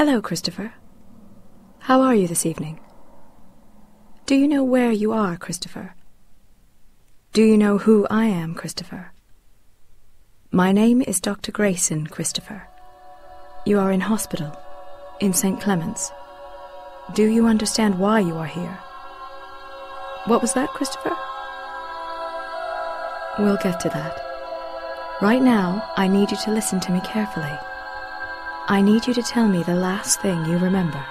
Hello, Christopher. How are you this evening? Do you know where you are, Christopher? Do you know who I am, Christopher? My name is Dr. Grayson, Christopher. You are in hospital, in St. Clement's. Do you understand why you are here? What was that, Christopher? We'll get to that. Right now, I need you to listen to me carefully. I need you to tell me the last thing you remember.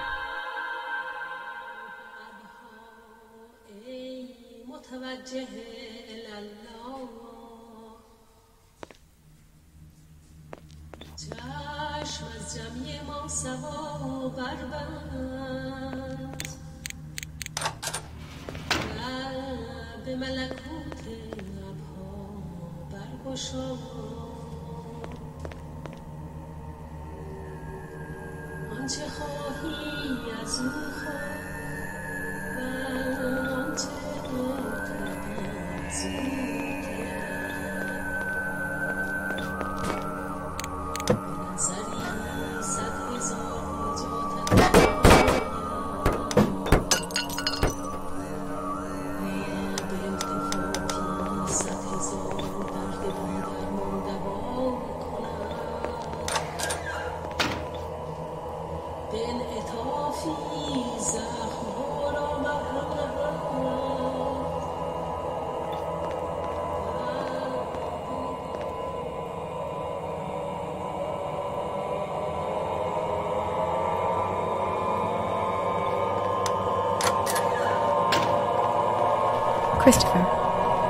Christopher,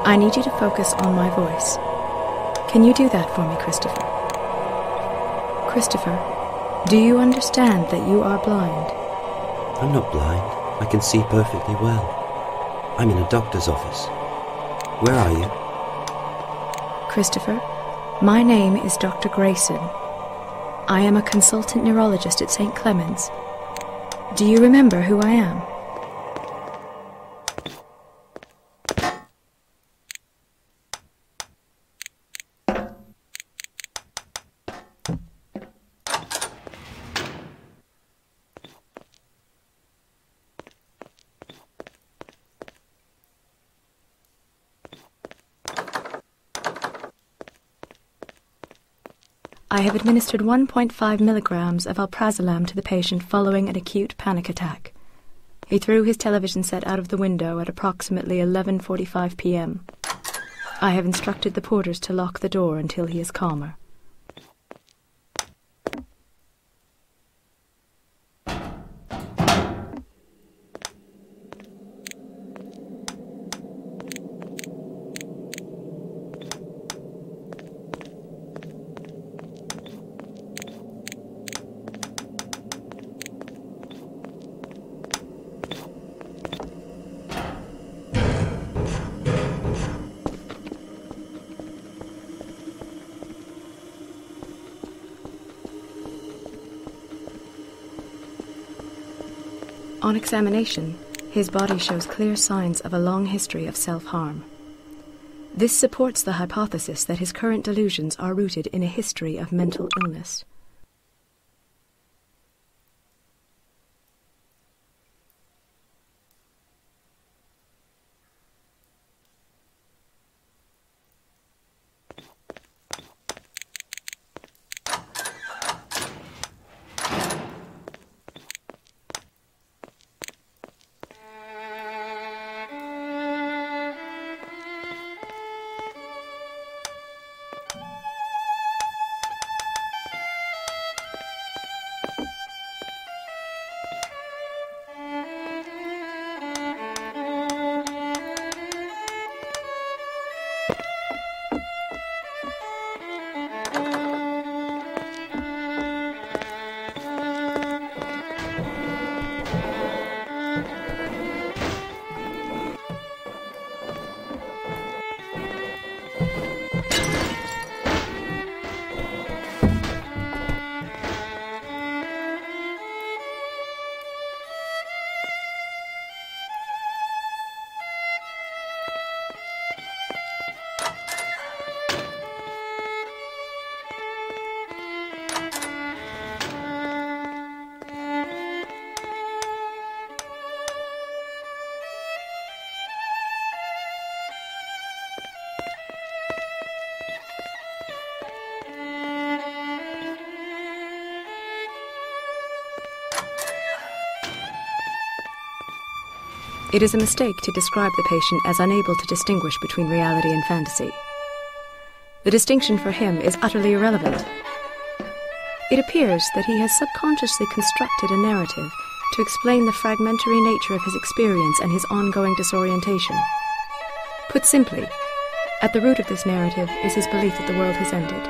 I need you to focus on my voice. Can you do that for me, Christopher? Christopher, do you understand that you are blind? I'm not blind. I can see perfectly well. I'm in a doctor's office. Where are you? Christopher, my name is Dr. Grayson. I am a consultant neurologist at St. Clement's. Do you remember who I am? I have administered 1.5 milligrams of alprazolam to the patient following an acute panic attack. He threw his television set out of the window at approximately 11:45 p.m. I have instructed the porters to lock the door until he is calmer. On examination, his body shows clear signs of a long history of self-harm. This supports the hypothesis that his current delusions are rooted in a history of mental illness. It is a mistake to describe the patient as unable to distinguish between reality and fantasy. The distinction for him is utterly irrelevant. It appears that he has subconsciously constructed a narrative to explain the fragmentary nature of his experience and his ongoing disorientation. Put simply, at the root of this narrative is his belief that the world has ended.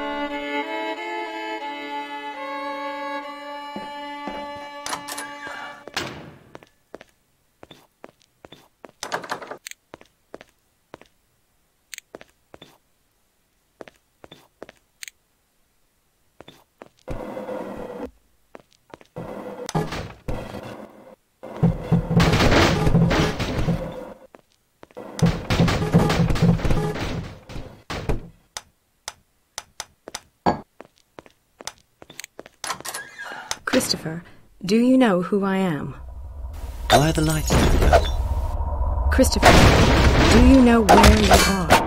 Christopher, do you know who I am? Why are the lights turned out? Christopher, do you know where you are?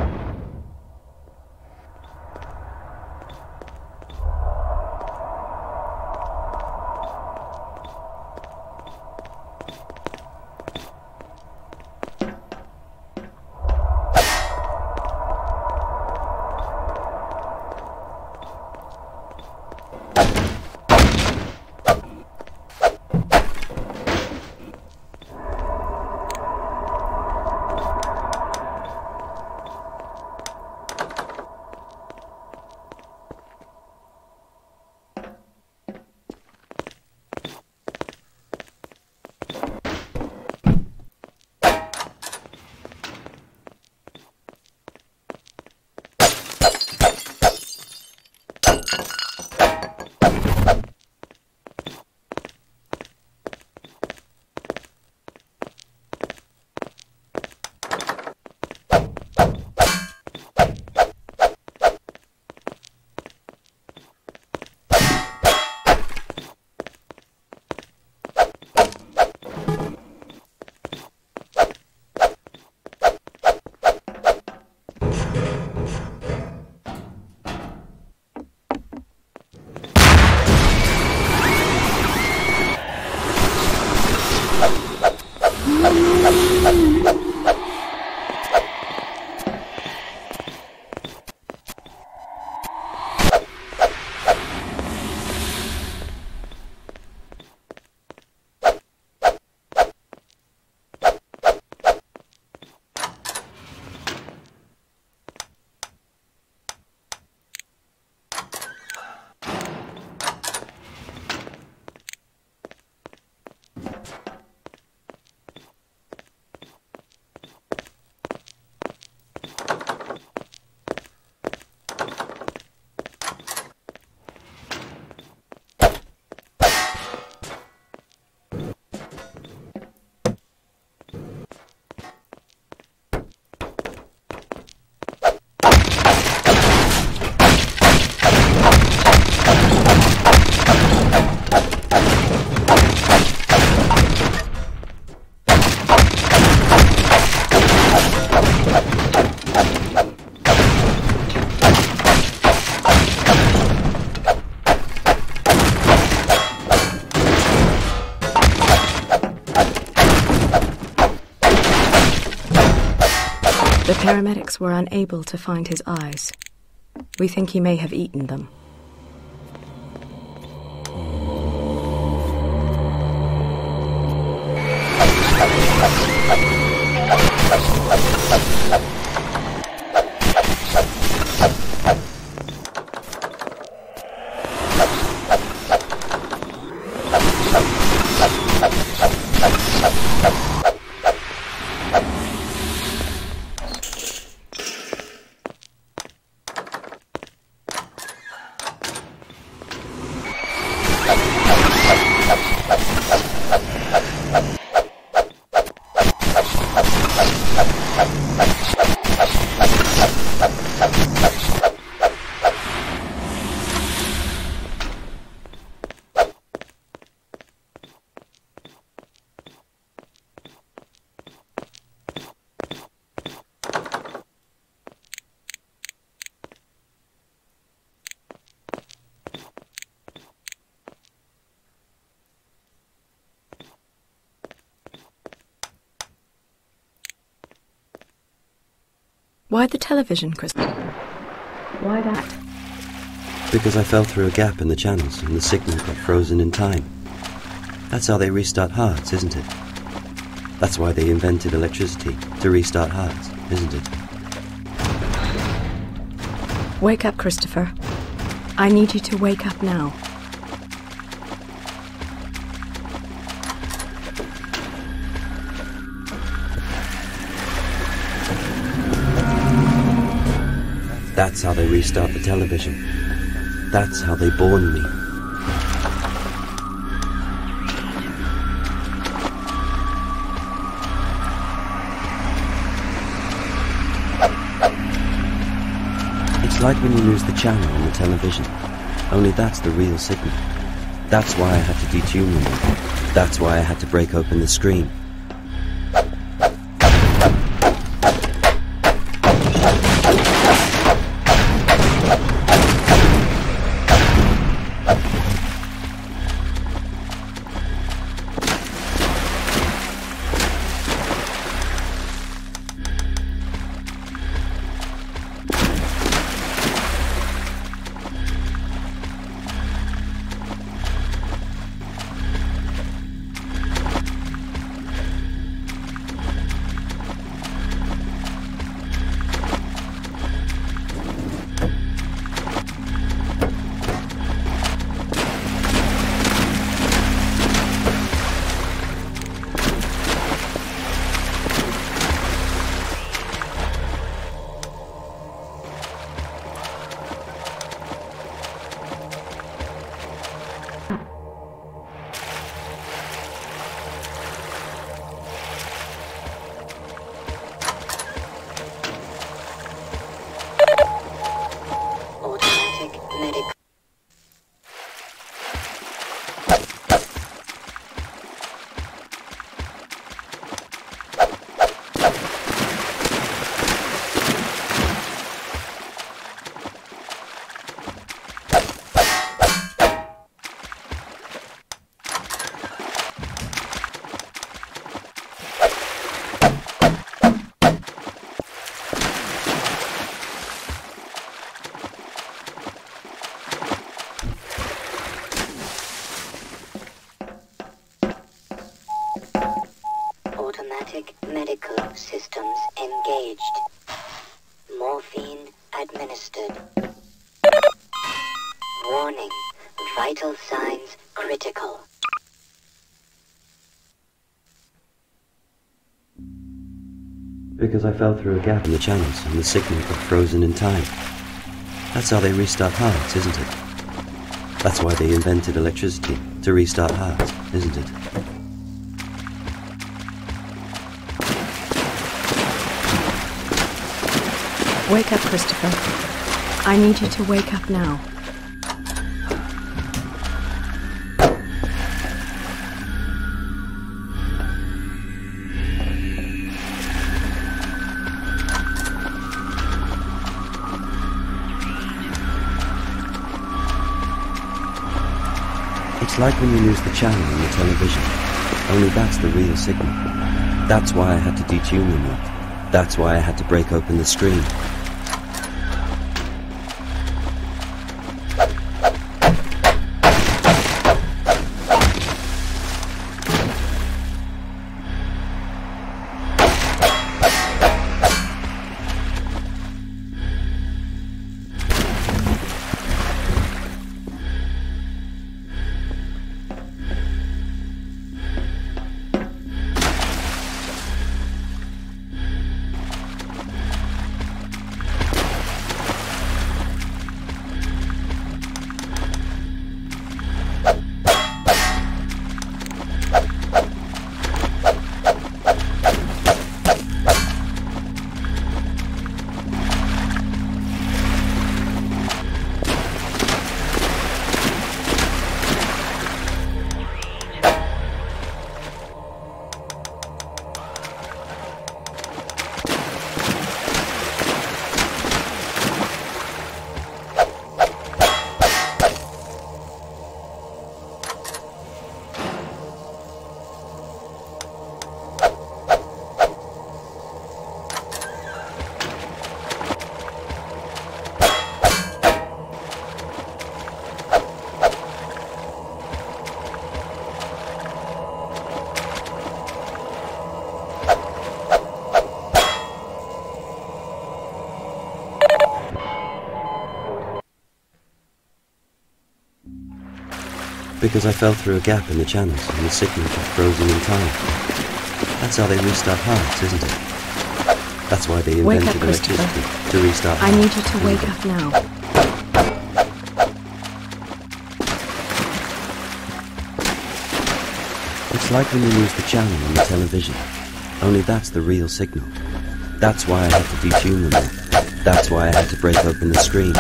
The paramedics were unable to find his eyes. We think he may have eaten them. Why the television, Christopher? Why that? Because I fell through a gap in the channels and the signal got frozen in time. That's how they restart hearts, isn't it? That's why they invented electricity, to restart hearts, isn't it? Wake up, Christopher. I need you to wake up now. That's how they restart the television. That's how they born me. It's like when you lose the channel on the television. Only that's the real signal. That's why I had to detune them. That's why I had to break open the screen. Medical systems engaged. Morphine administered. Warning, vital signs critical. Because I fell through a gap in the channels and the signal got frozen in time. That's how they restart hearts, isn't it? That's why they invented electricity, to restart hearts, isn't it? Wake up, Christopher. I need you to wake up now. It's like when you lose the channel on the television. Only that's the real signal. That's why I had to detune them all. That's why I had to break open the screen. Because I fell through a gap in the channels and the signal got frozen in time. That's how they restart hearts, isn't it? That's why they Wake invented up, Christopher. electricity, to restart I hearts. need you to isn't wake it? up now. It's like when you lose the channel on the television. Only that's the real signal. That's why I had to detune them all. That's why I had to break open the screen.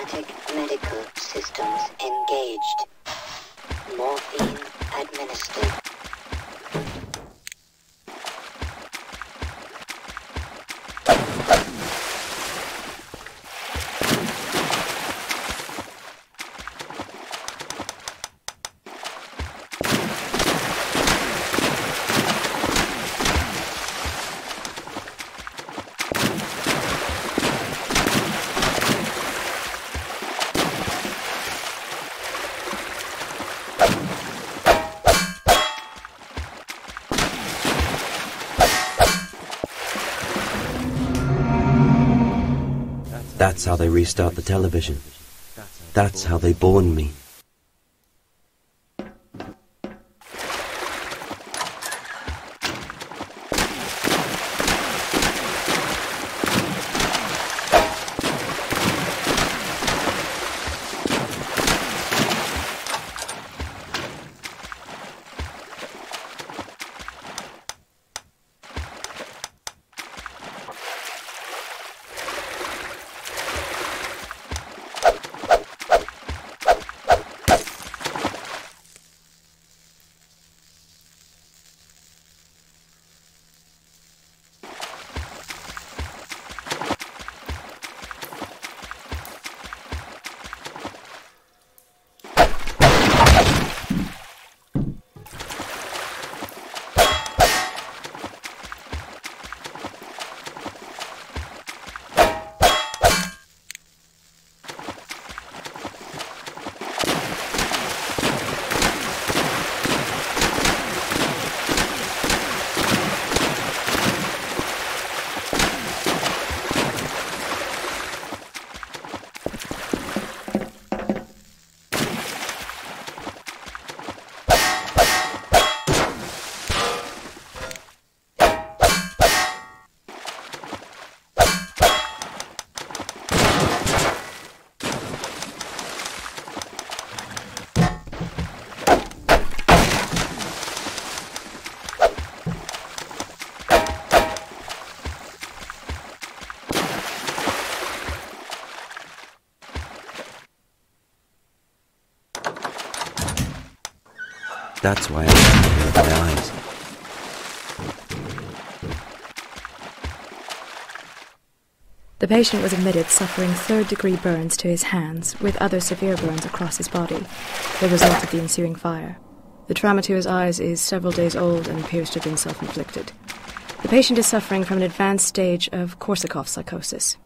Automatic medical systems engaged. Morphine administered. That's how they restart the television. That's how they born me. That's why I can't close my eyes. The patient was admitted suffering third-degree burns to his hands, with other severe burns across his body, the result of the ensuing fire. The trauma to his eyes is several days old and appears to have been self-inflicted. The patient is suffering from an advanced stage of Korsakovia psychosis.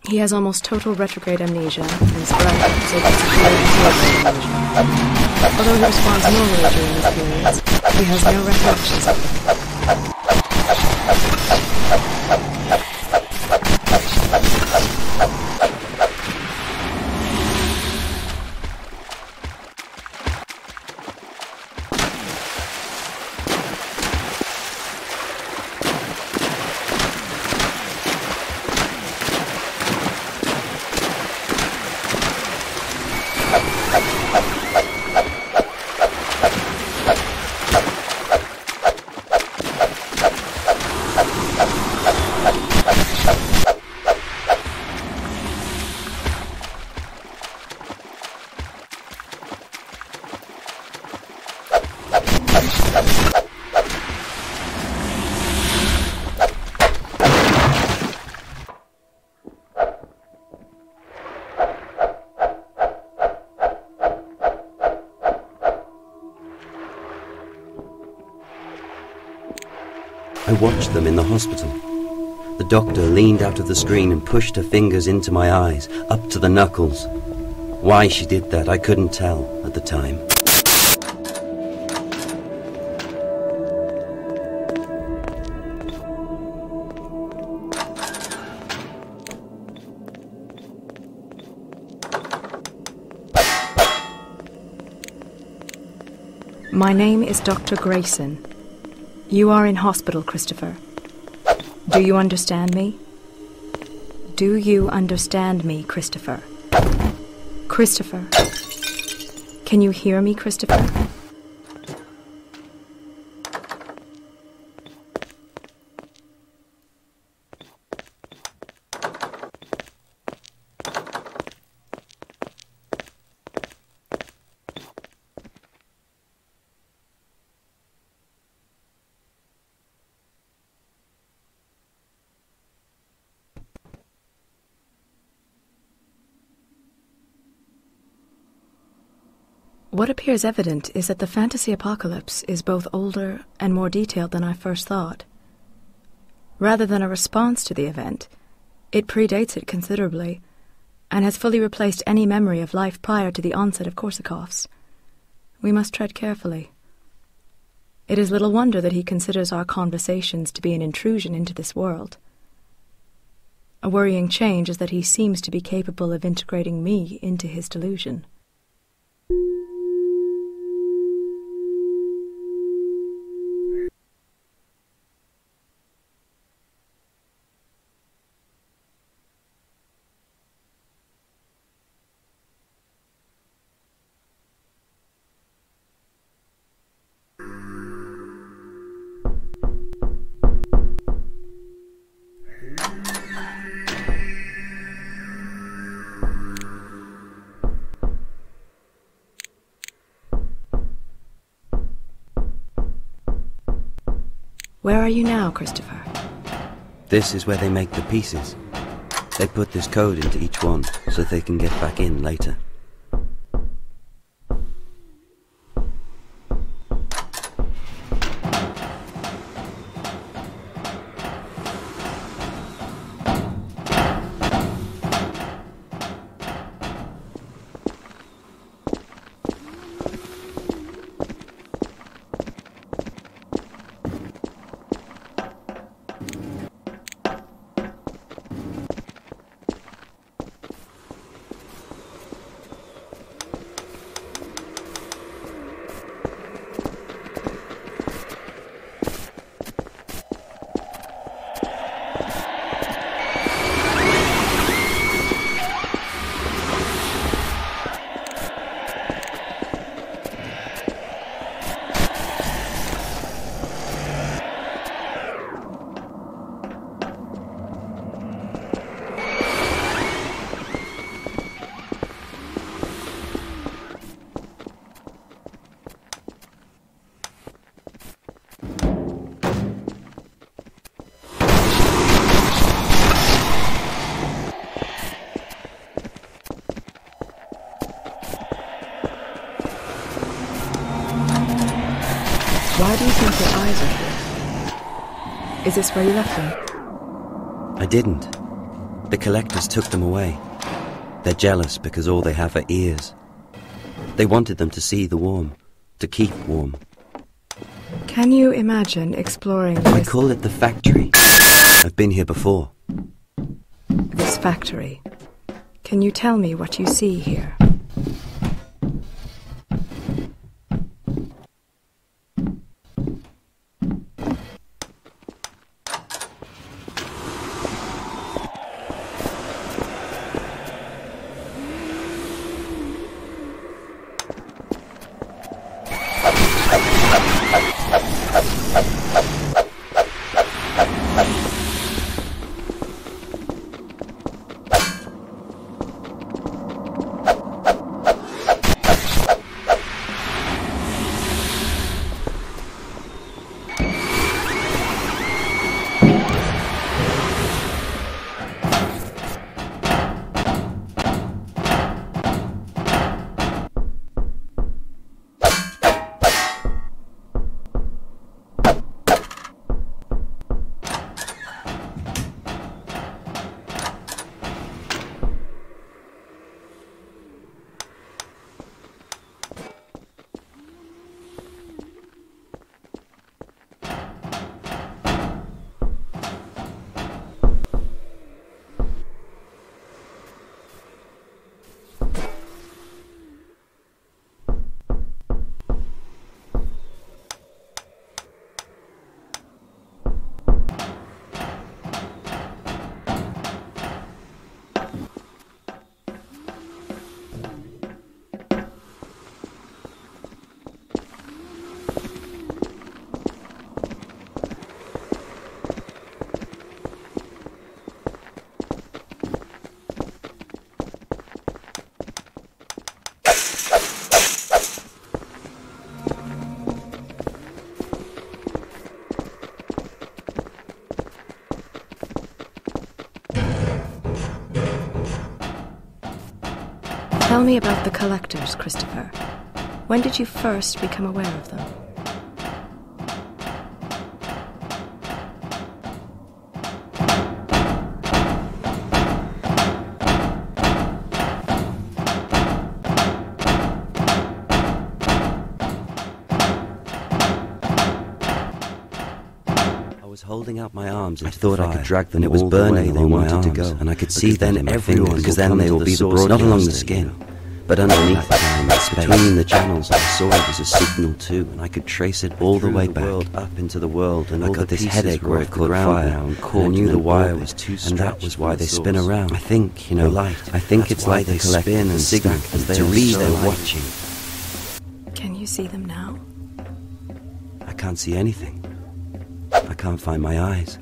He has almost total retrograde amnesia, and sporadic episodes of severe amnesia. Although he responds normally during these periods, he has no recollections of them. I watched them in the hospital. The doctor leaned out of the screen and pushed her fingers into my eyes, up to the knuckles. Why she did that, I couldn't tell at the time. My name is Dr. Grayson. You are in hospital, Christopher. Do you understand me? Do you understand me, Christopher? Christopher. Can you hear me, Christopher? What appears evident is that the fantasy apocalypse is both older and more detailed than I first thought. Rather than a response to the event, it predates it considerably, and has fully replaced any memory of life prior to the onset of Korsakov's. We must tread carefully. It is little wonder that he considers our conversations to be an intrusion into this world. A worrying change is that he seems to be capable of integrating me into his delusion. Where are you now, Christopher? This is where they make the pieces. They put this code into each one so they can get back in later. Why do you think your eyes are here? Is this where you left them? I didn't. The collectors took them away. They're jealous because all they have are ears. They wanted them to see the warm, to keep warm. Can you imagine exploring I this... call it the factory. I've been here before. this factory? Can you tell me what you see here? Tell me about the collectors, Christopher. When did you first become aware of them? I was holding out my arms. I thought I could drag them. It was burning. They wanted to go, and I could see then everyone, because then they will be the broad, not along the skin, but underneath between the channels. I saw it as a signal too, and I could trace it all the way back up into the world. And I got this headache where it caught fire, and I knew the wire was too stretched, and that was why they spin around. I think, light. I think it's like they spin and signal as they read. They're watching. Can you see them now? I can't see anything. I can't find my eyes.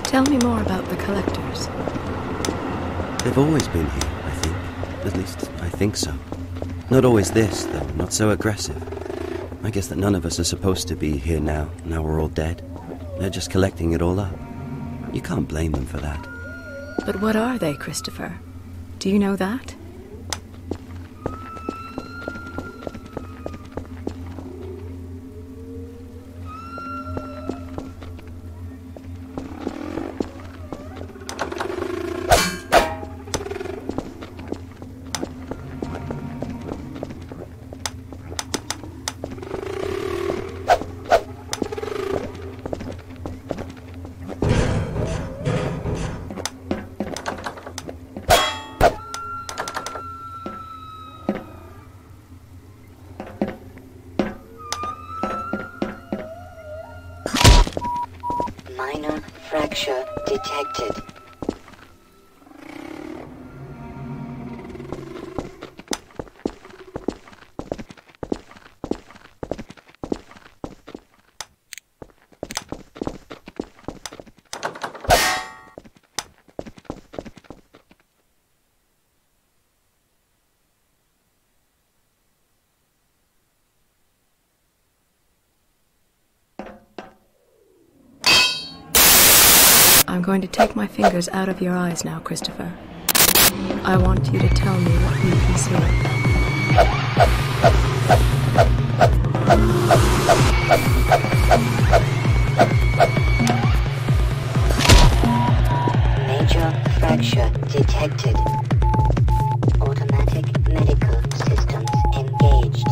Tell me more about the collectors. They've always been here, I think. At least, I think so. Not always this, though, not so aggressive. I guess that none of us are supposed to be here now we're all dead. They're just collecting it all up. You can't blame them for that. But what are they, Christopher? Do you know that? Minor fracture detected. I'm going to take my fingers out of your eyes now, Christopher. I want you to tell me what you can see. Major fracture detected. Automatic medical systems engaged.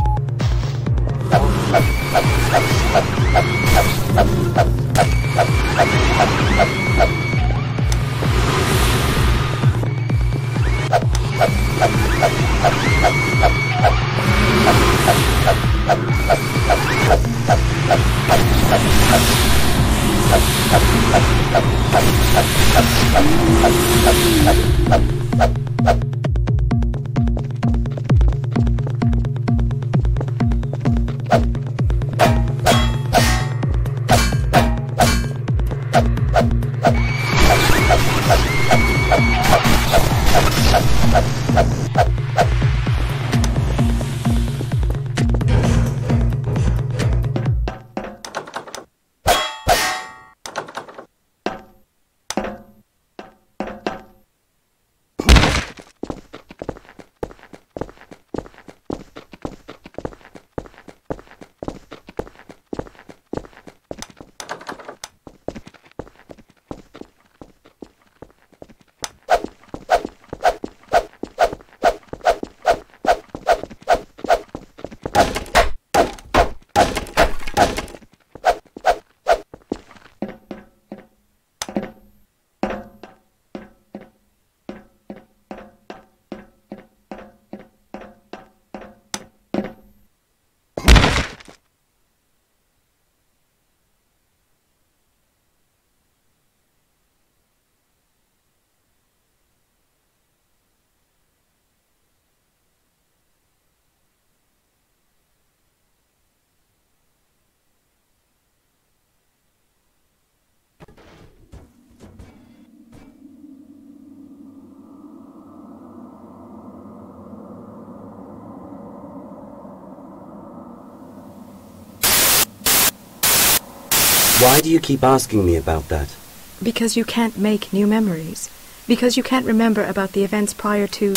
Why do you keep asking me about that? Because you can't make new memories. Because you can't remember about the events prior to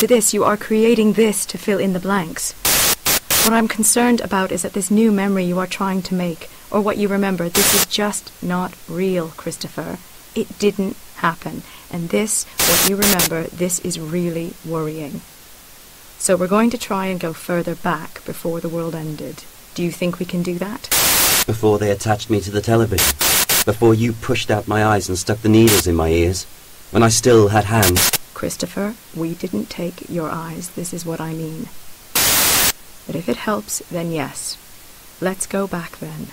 this. You are creating this to fill in the blanks. What I'm concerned about is that this new memory you are trying to make, or what you remember, this is just not real, Christopher. It didn't happen. And this, what you remember, this is really worrying. So we're going to try and go further back before the world ended. Do you think we can do that? Before they attached me to the television. Before you pushed out my eyes and stuck the needles in my ears. When I still had hands. Christopher, we didn't take your eyes. This is what I mean. But if it helps, then yes. Let's go back then.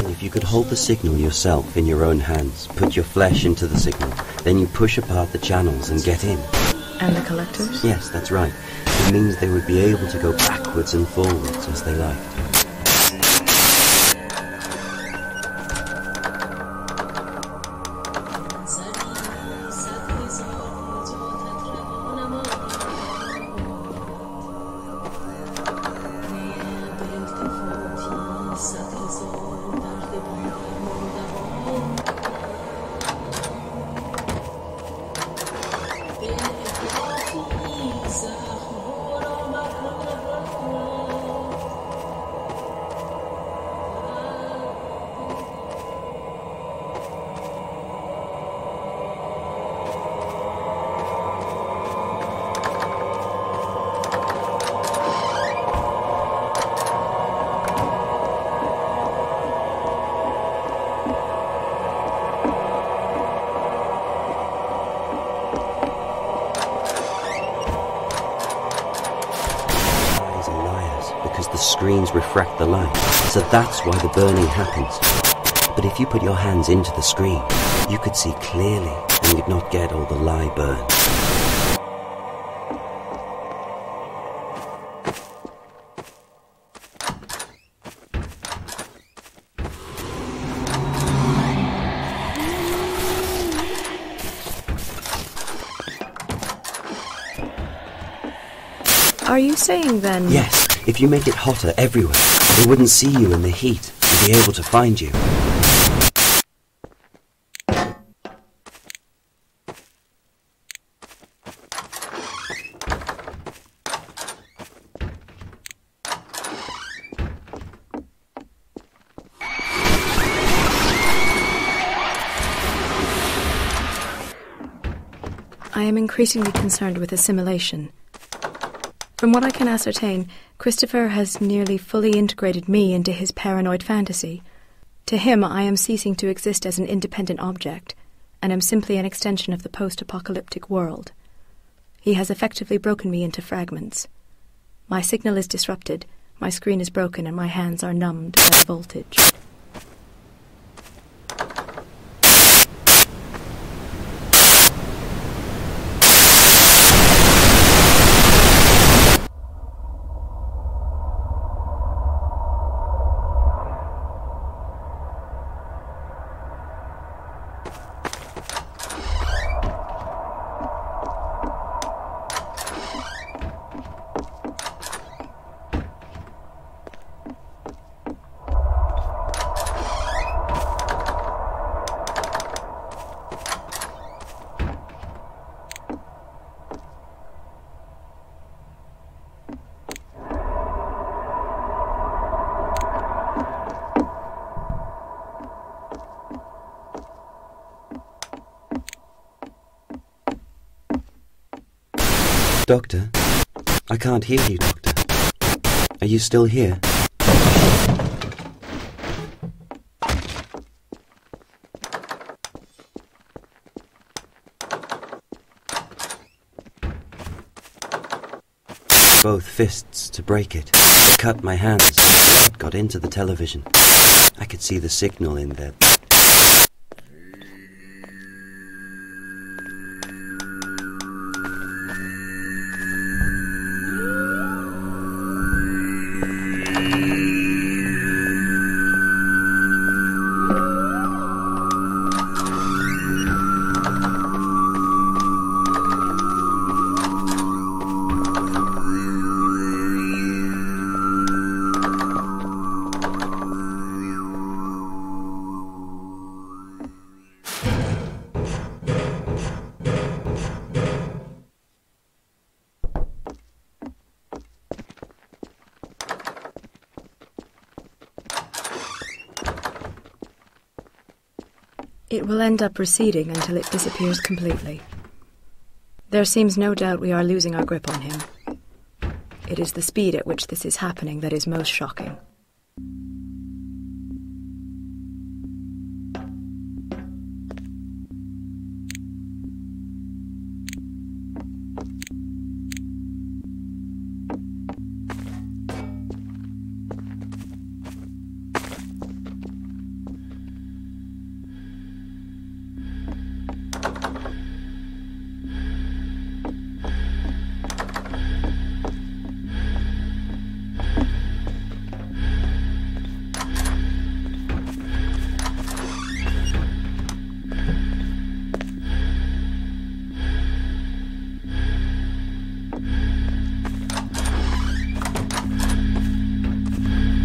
If you could hold the signal yourself in your own hands, put your flesh into the signal, then you push apart the channels and get in. And the collectors? Yes, that's right. It means they would be able to go backwards and forwards as they liked. The screens refract the light, so that's why the burning happens. But if you put your hands into the screen, you could see clearly and you'd not get all the lie burn. Are you saying then... Yes. If you make it hotter everywhere, they wouldn't see you in the heat and be able to find you. I am increasingly concerned with assimilation. From what I can ascertain, Christopher has nearly fully integrated me into his paranoid fantasy. To him, I am ceasing to exist as an independent object, and am simply an extension of the post-apocalyptic world. He has effectively broken me into fragments. My signal is disrupted, my screen is broken, and my hands are numbed by the voltage. Doctor? I can't hear you, Doctor. Are you still here? both fists to break it. It cut my hands, and blood got into the television. I could see the signal in there. It will end up receding until it disappears completely. There seems no doubt we are losing our grip on him. It is the speed at which this is happening that is most shocking.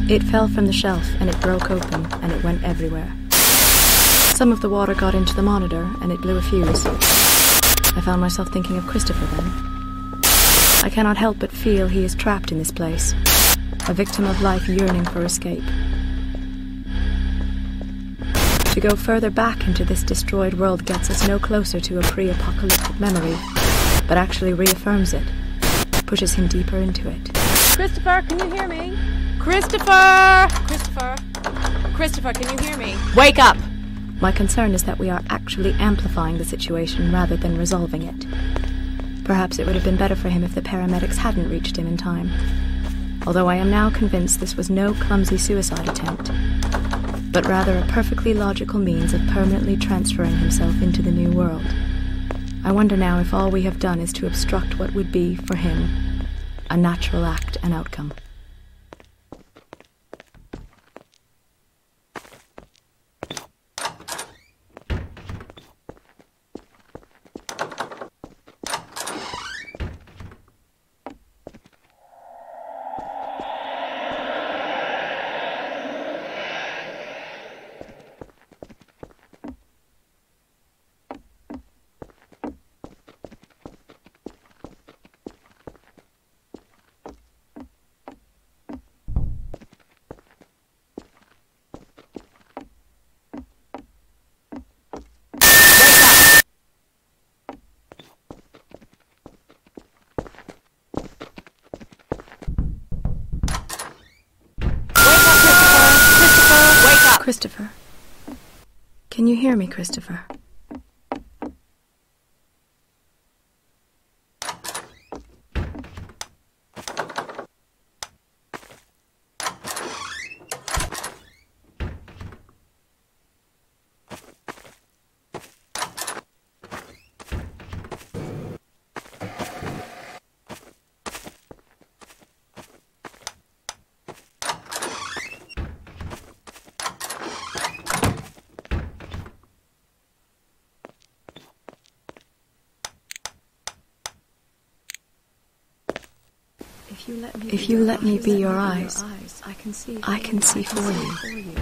It fell from the shelf and it broke open and it went everywhere. Some of the water got into the monitor and it blew a fuse. I found myself thinking of Christopher then. I cannot help but feel he is trapped in this place, a victim of life yearning for escape. To go further back into this destroyed world gets us no closer to a pre-apocalyptic memory, but actually reaffirms it, pushes him deeper into it. Christopher, can you hear me? Christopher! Christopher! Christopher, can you hear me? Wake up! My concern is that we are actually amplifying the situation rather than resolving it. Perhaps it would have been better for him if the paramedics hadn't reached him in time. Although I am now convinced this was no clumsy suicide attempt, but rather a perfectly logical means of permanently transferring himself into the new world. I wonder now if all we have done is to obstruct what would be, for him, a natural act and outcome. Christopher. Can you hear me, Christopher? If you let me be your eyes, I can see for you.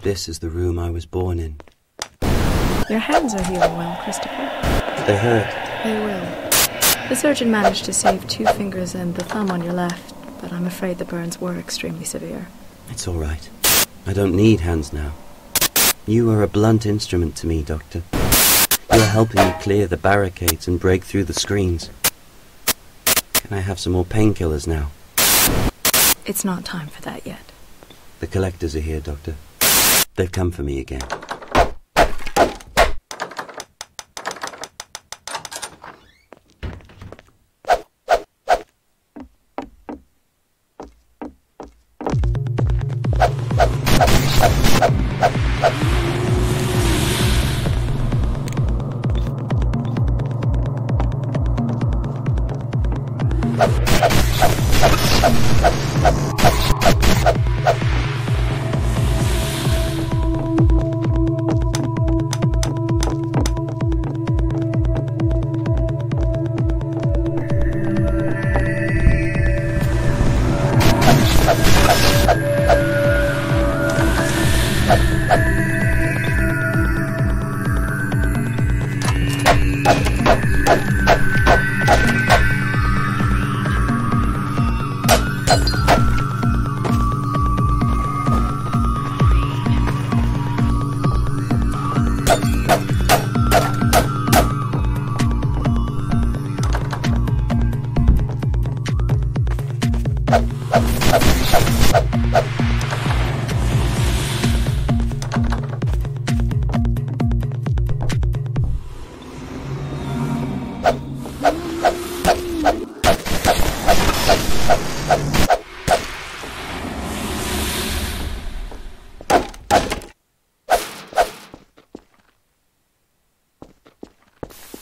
This is the room I was born in. Your hands are healing well, Christopher. They hurt. They will. The surgeon managed to save 2 fingers and the thumb on your left, but I'm afraid the burns were extremely severe. It's all right. I don't need hands now. You are a blunt instrument to me, Doctor. You are helping me clear the barricades and break through the screens. Can I have some more painkillers now? It's not time for that yet. The collectors are here, Doctor. They've come for me again.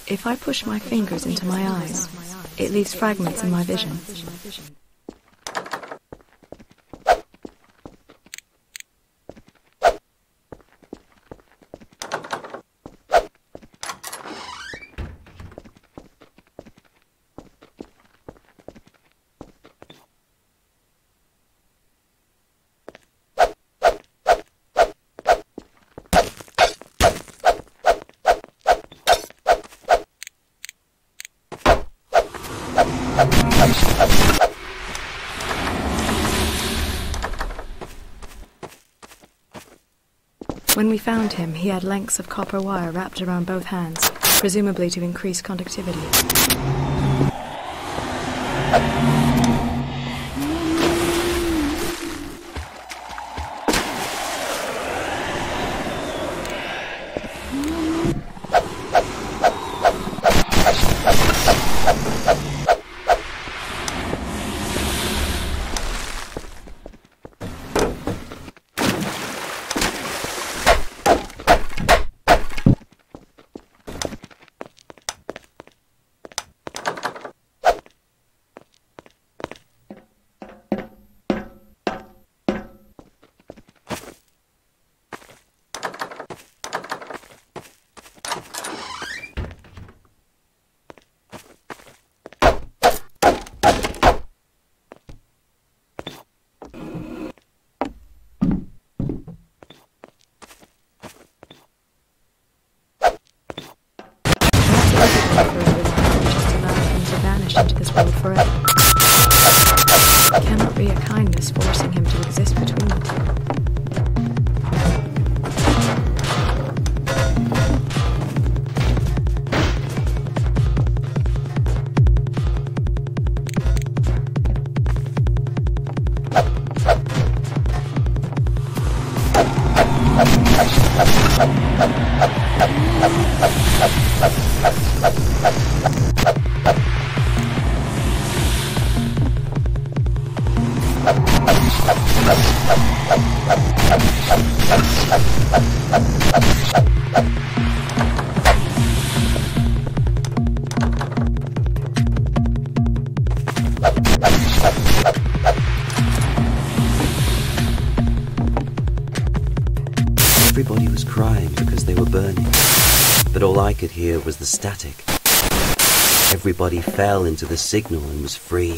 If I push my fingers into my eyes, it leaves fragments in my vision. When we found him, he had lengths of copper wire wrapped around both hands, presumably to increase conductivity. Into this world forever. It cannot be a kindness forcing him to exist between the two. Everybody was crying because they were burning, but all I could hear was the static. Everybody fell into the signal and was free.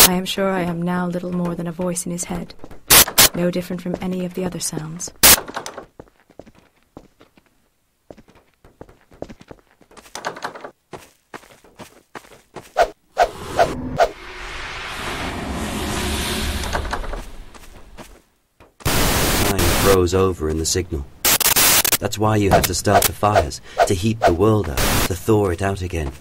I am sure I am now little more than a voice in his head, no different from any of the other sounds. Time froze over in the signal. That's why you had to start the fires, to heat the world up, to thaw it out again.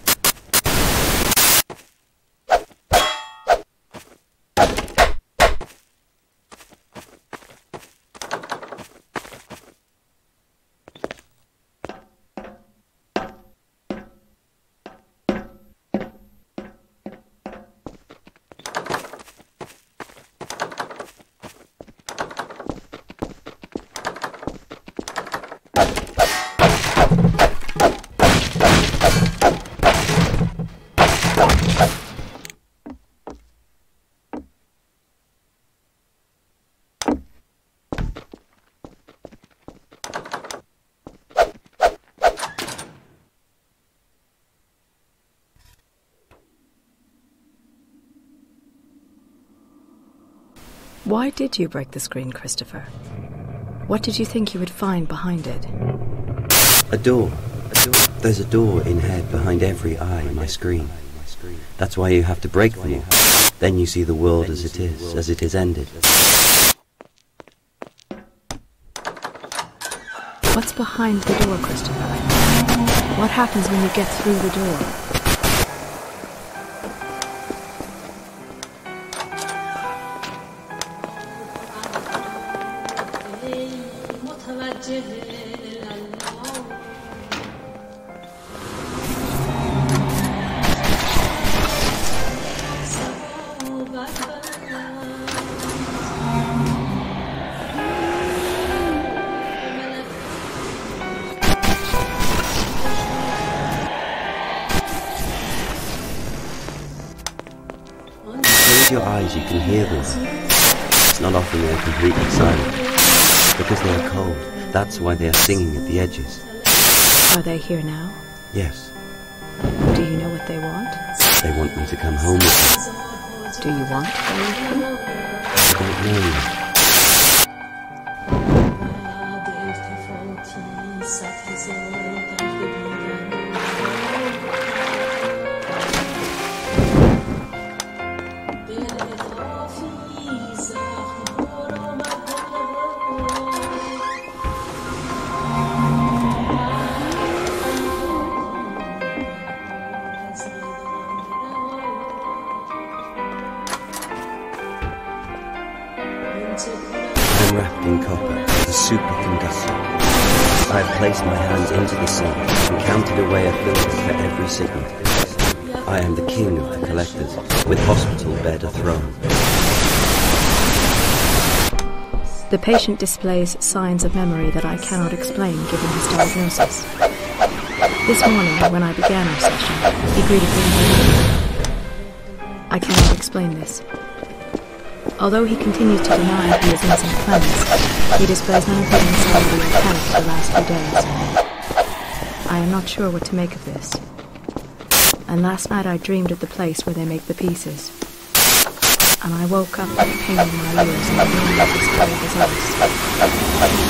Why did you break the screen, Christopher? What did you think you would find behind it? A door. There's a door in head behind every eye in my screen. That's why you have to break them all. Then you see the world as it is ended. What's behind the door, Christopher? What happens when you get through the door? Close your eyes, you can hear them. It's not often they're completely silent. Because they are cold, that's why they are singing at the edges. Are they here now? Yes, Do you know what they want? they want me to come home with them. Do you want to go with them? I don't know yet. I'm wrapped in copper, the superconductor. I have placed my hands into the sun and counted away a filter for every signal. I am the king of the collectors, with hospital bed a throne. The patient displays signs of memory that I cannot explain given his diagnosis. This morning, when I began our session, he greeted me. I cannot explain this. Although he continues to deny he is in St. Clements, he displays none of the anxiety or panic for the last few days. I am not sure what to make of this. And last night I dreamed of the place where they make the pieces. And I woke up with pain in my ears and the room was as cold as ice.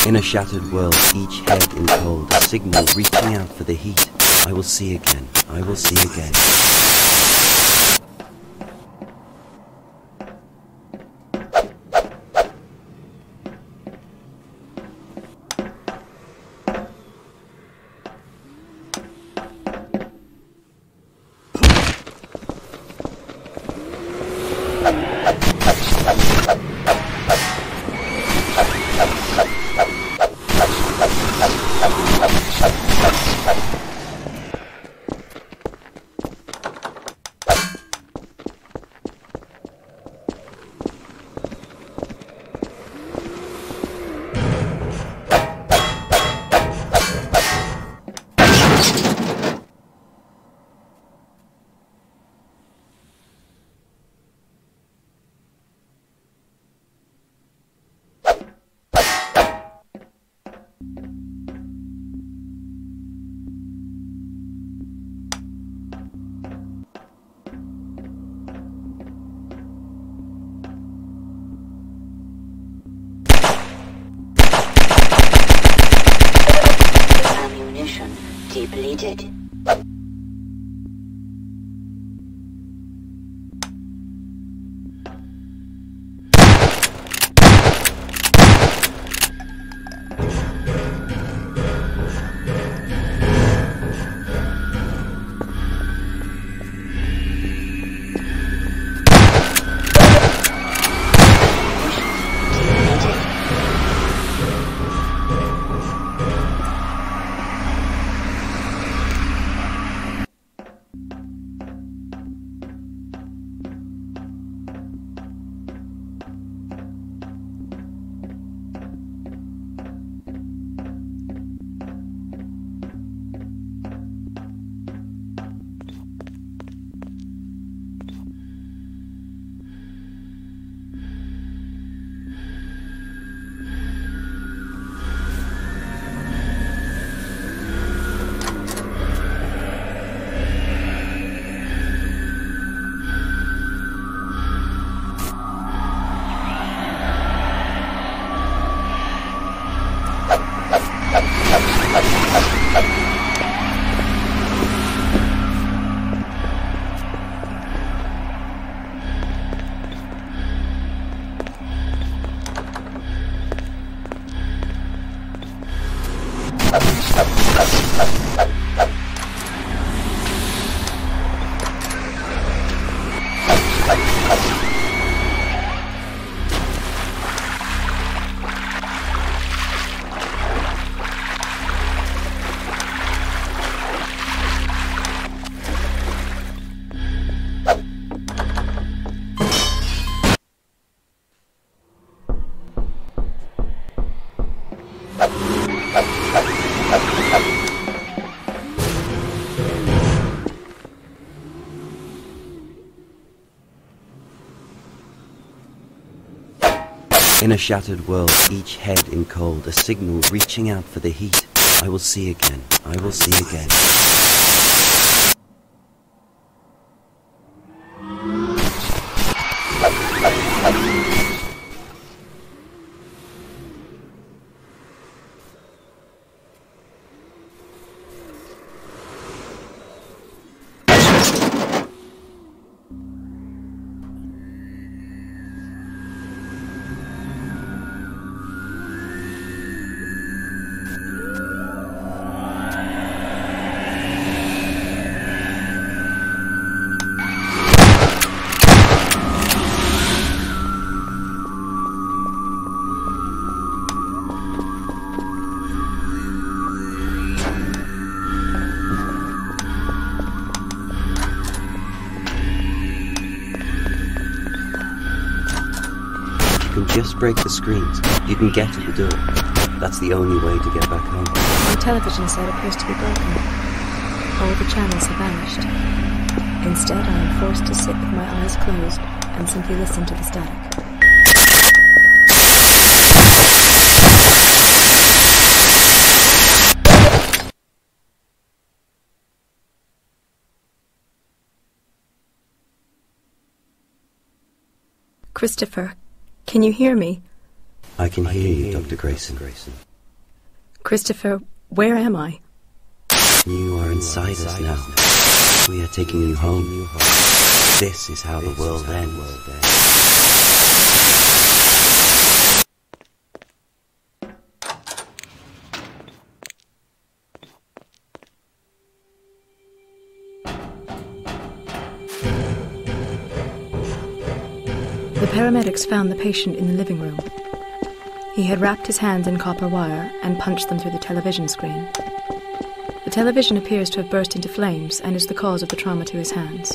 In a shattered world, each head in cold, a signal reaching out for the heat. I will see again, I will see again. depleted. In a shattered world, each head in cold, a signal reaching out for the heat. I will see again. I will see again. Just break the screens. You can get to the door. That's the only way to get back home. The television set appears to be broken. All the channels have vanished. Instead, I am forced to sit with my eyes closed and simply listen to the static. Christopher, can you hear me? I can hear you, Dr. Grayson. Christopher, where am I? You are inside us now. We are taking you home. This is how the world ends. The paramedics found the patient in the living room. He had wrapped his hands in copper wire and punched them through the television screen. The television appears to have burst into flames and is the cause of the trauma to his hands.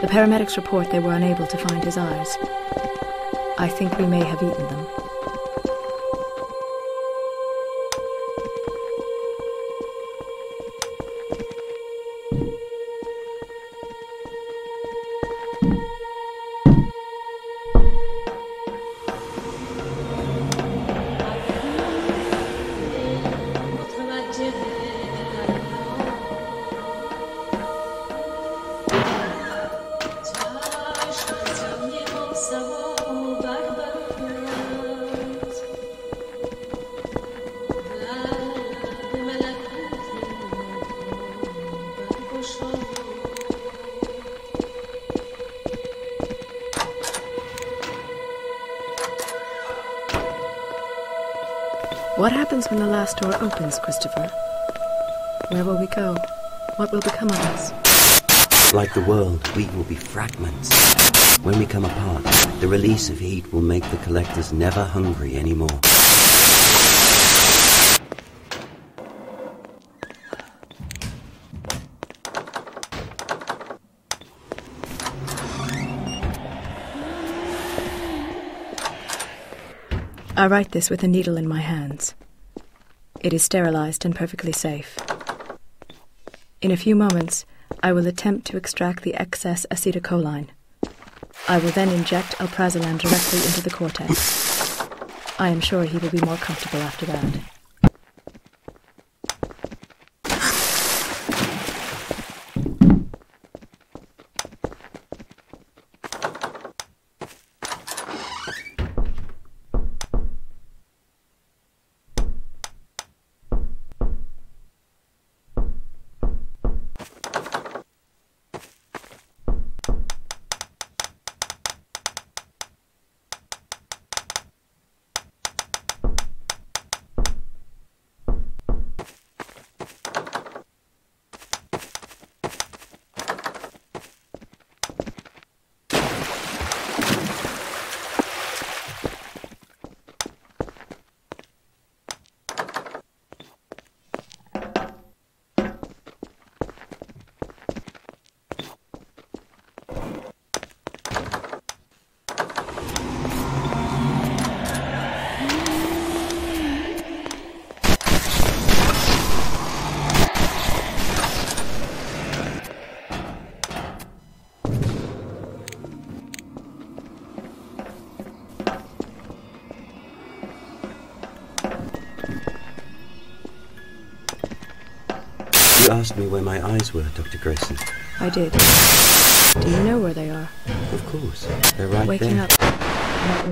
The paramedics report they were unable to find his eyes. I think we may have eaten them. What happens when the last door opens, Christopher? Where will we go? What will become of us? Like the world, we will be fragments. When we come apart, the release of heat will make the collectors never hungry anymore. I write this with a needle in my hands. It is sterilized and perfectly safe. In a few moments, I will attempt to extract the excess acetylcholine. I will then inject alprazolam directly into the cortex. I am sure he will be more comfortable after that. You asked me where my eyes were, Dr. Grayson. I did. Do you know where they are? Of course. They're right Waking there. up.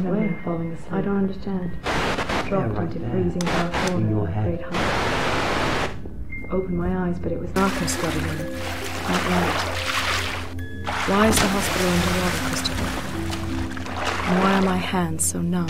Where? Falling asleep. I don't understand. Dropped right into there. freezing dark water In your with head. great height. Opened my eyes, but it was darkness flooding in. Not light. Why is the hospital underwater, Christopher? And why are my hands so numb?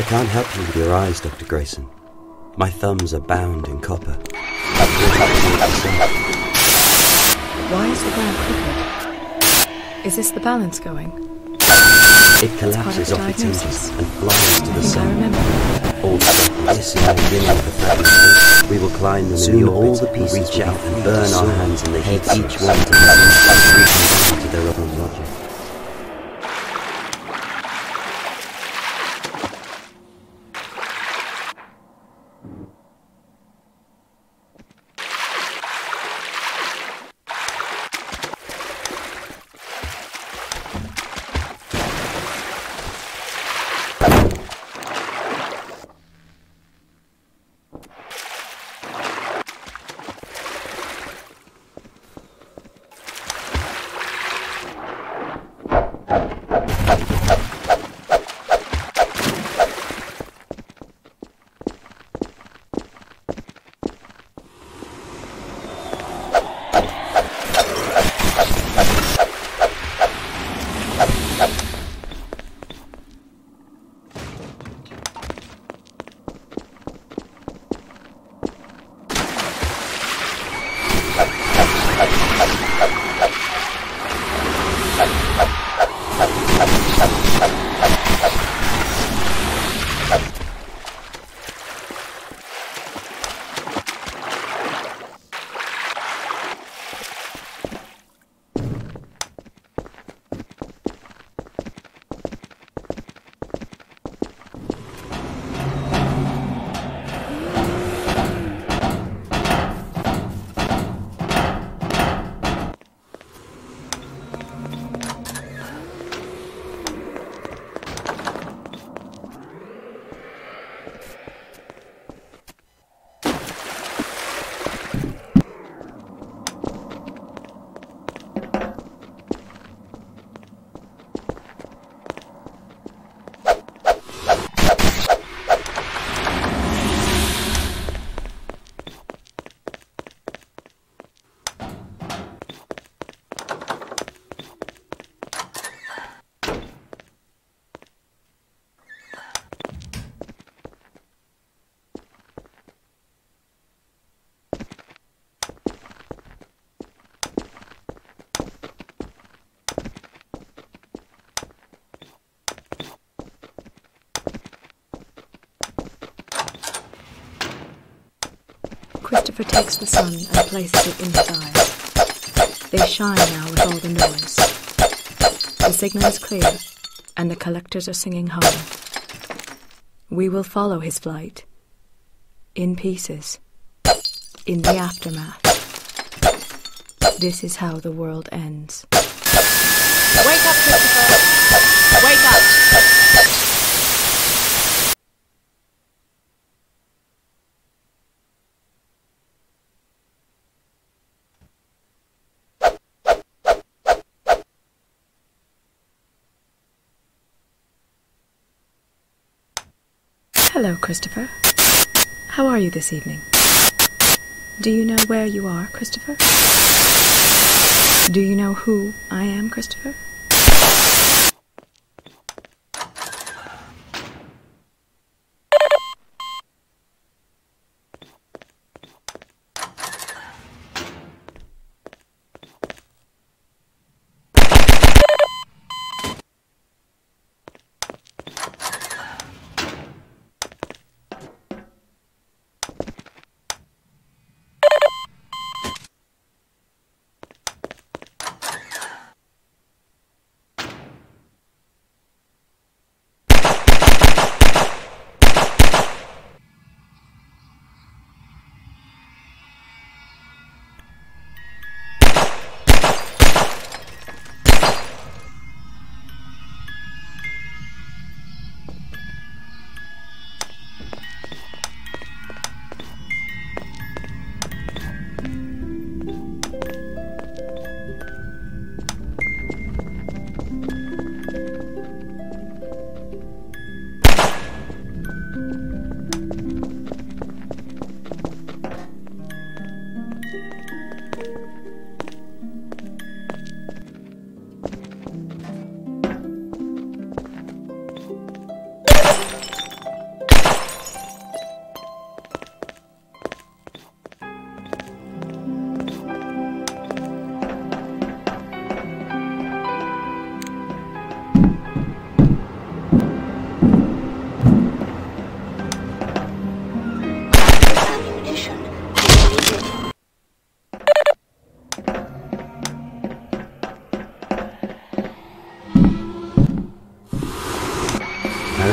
can't help you with your eyes, Dr. Grayson. My thumbs are bound in copper. Why is the ground crooked? Is this the balance going? It collapses off its hinges and flies to the I sun. remember. All the listen and beginning of the fragment. We will climb them in the orbit, all the pieces reach out and burn our hands in the heat, each one to reconvene to their own logic. Christopher takes the sun and places it in his eyes. They shine now with all the noise. The signal is clear, and the collectors are singing home. We will follow his flight. In pieces. In the aftermath. This is how the world ends. Wake up, Christopher! Wake up! Hello, Christopher. How are you this evening? Do you know where you are, Christopher? Do you know who I am, Christopher?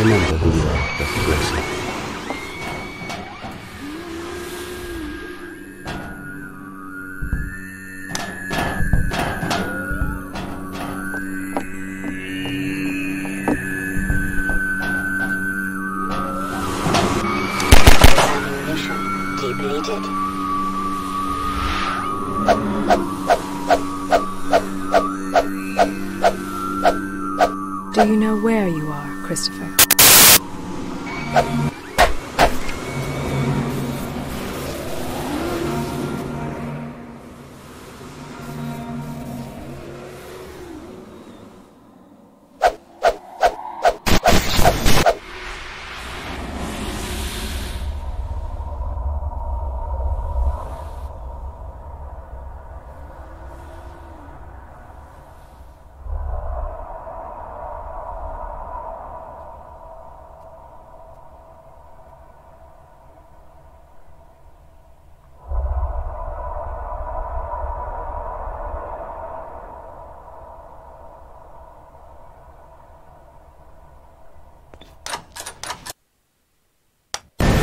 remember who you are, Dr. Grayson. Ammunition depleted. Do you know where you are, Christopher?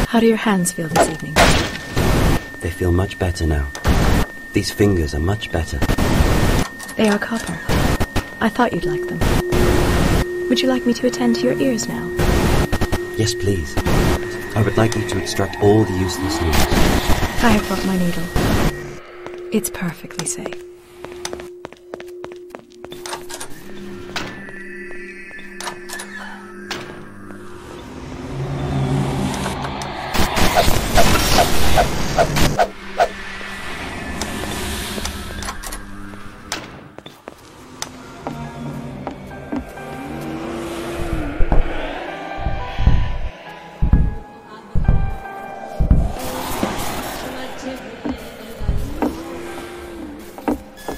How do your hands feel this evening? They feel much better now. These fingers are much better. They are copper. I thought you'd like them. Would you like me to attend to your ears now? Yes, please. I would like you to extract all the useless news. I have brought my needle. It's perfectly safe.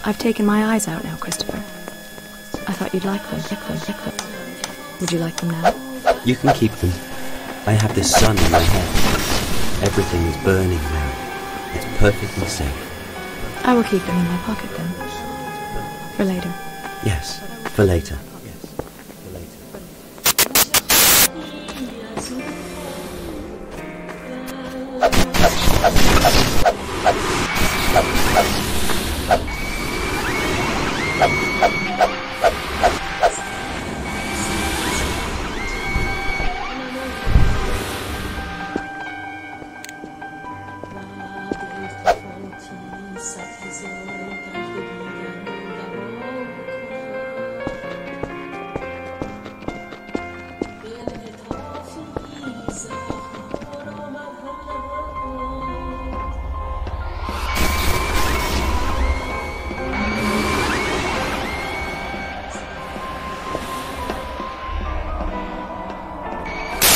I've taken my eyes out now, Christopher. I thought you'd like them. Would you like them now? You can keep them. I have this sun in my head. Everything is burning now. It's perfectly safe. I will keep them in my pocket then. For later. Yes, for later.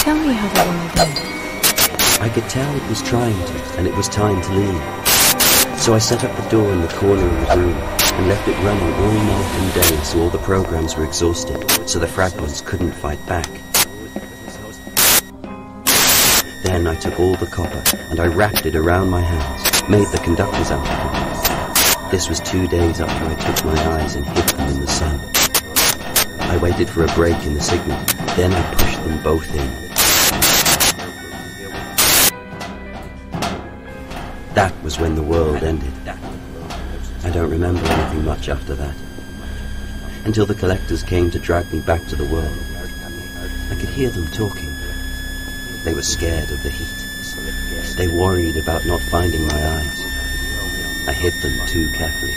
Tell me how the world ended. I could tell it was trying to, and it was time to leave. So I set up the door in the corner of the room and left it running all night and day so all the programs were exhausted, so the fragments couldn't fight back. Then I took all the copper and I wrapped it around my hands, made the conductors out of it. This was 2 days after I took my eyes and hid them in the sun. I waited for a break in the signal, then I pushed them both in. That was when the world ended. I don't remember anything much after that. Until the collectors came to drag me back to the world. I could hear them talking. They were scared of the heat. They worried about not finding my eyes. I hid them too carefully.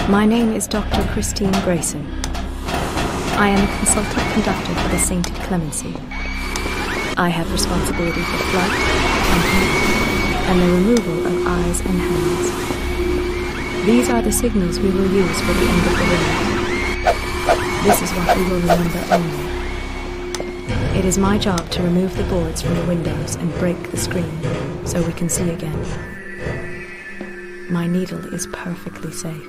My name is Dr. Christine Grayson. I am a consultant conductor for the Sainted Clemency. I have responsibility for flight, company, and the removal of eyes and hands. These are the signals we will use for the end of the world. This is what we will remember only. It is my job to remove the boards from the windows and break the screen so we can see again. My needle is perfectly safe.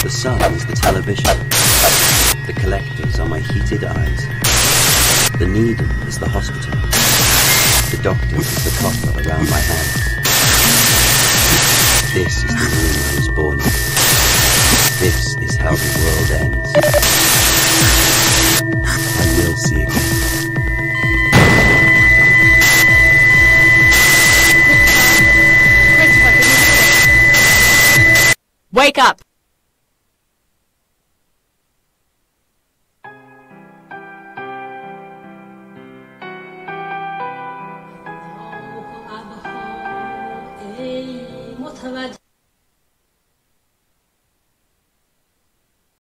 The sun is the television. The collectors are my heated eyes. The needle is the hospital. The doctor is the copper around my hands. This is the room I was born in. This is how the world ends. I will see again. Christopher, can you hear me? Wake up! متوجه